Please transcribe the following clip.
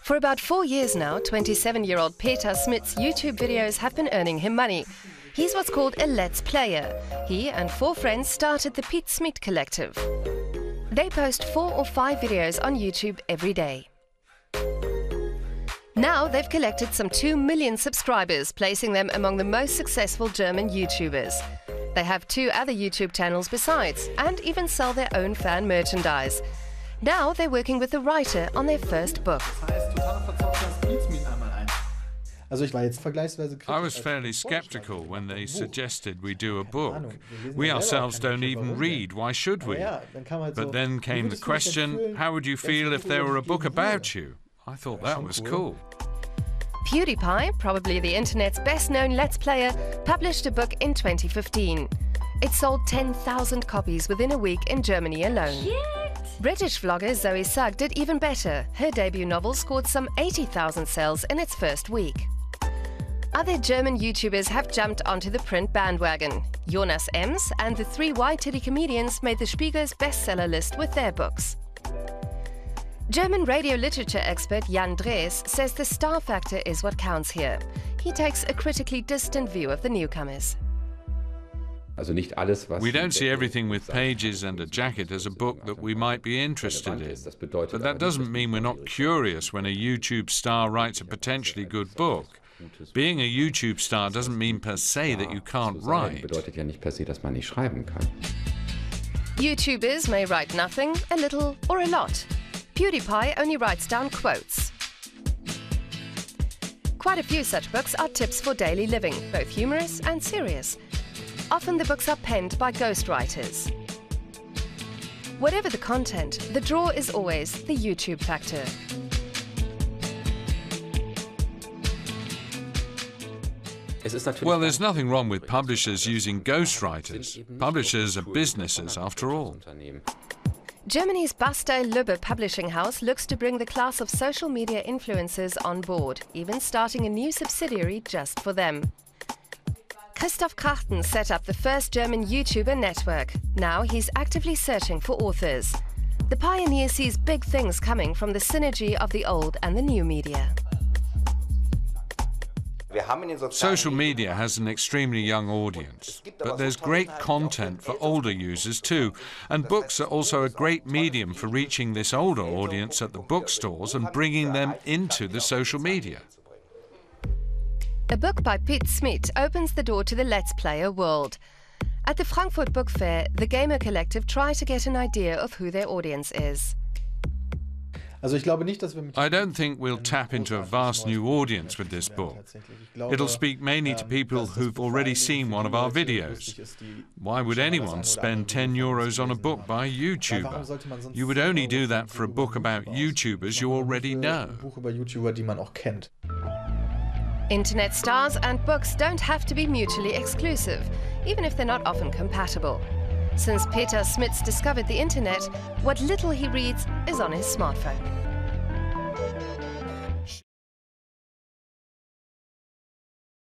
For about 4 years now, 27-year-old Peter Smith's YouTube videos have been earning him money. He's what's called a Let's Player. He and 4 friends started the Pete Smith Collective. They post 4 or 5 videos on YouTube every day. Now they've collected some 2 million subscribers, placing them among the most successful German YouTubers. They have 2 other YouTube channels besides, and even sell their own fan merchandise. Now they're working with a writer on their first book. I was fairly skeptical when they suggested we do a book. We ourselves don't even read, why should we? But then came the question, how would you feel if there were a book about you? I thought that was cool. PewDiePie, probably the internet's best-known Let's Player, published a book in 2015. It sold 10,000 copies within a week in Germany alone. British vlogger Zoe Sugg did even better. Her debut novel scored some 80,000 sales in its first week. Other German YouTubers have jumped onto the print bandwagon. Jonas Ems and the 3 Y-Titty comedians made the Spiegel's bestseller list with their books. German radio literature expert Jan Drees says the star factor is what counts here. He takes a critically distant view of the newcomers. We don't see everything with pages and a jacket as a book that we might be interested in. But that doesn't mean we're not curious when a YouTube star writes a potentially good book. Being a YouTube star doesn't mean per se that you can't write. YouTubers may write nothing, a little, or a lot. PewDiePie only writes down quotes. Quite a few such books are tips for daily living, both humorous and serious. Often the books are penned by ghostwriters. Whatever the content, the draw is always the YouTube factor. Well, there's nothing wrong with publishers using ghostwriters. Publishers are businesses, after all. Germany's Bastei Lübbe publishing house looks to bring the class of social media influencers on board, even starting a new subsidiary just for them. Christoph Krachten set up the first German YouTuber network. Now he's actively searching for authors. The pioneer sees big things coming from the synergy of the old and the new media. Social media has an extremely young audience, but there's great content for older users too, and books are also a great medium for reaching this older audience at the bookstores and bringing them into the social media. A book by Pete Smith opens the door to the Let's Player world. At the Frankfurt Book Fair, the Gamer Collective try to get an idea of who their audience is. I don't think we'll tap into a vast new audience with this book. It'll speak mainly to people who've already seen one of our videos. Why would anyone spend €10 on a book by a YouTuber? You would only do that for a book about YouTubers you already know. Internet stars and books don't have to be mutually exclusive, even if they're not often compatible. Since Peter Smith discovered the internet, what little he reads is on his smartphone.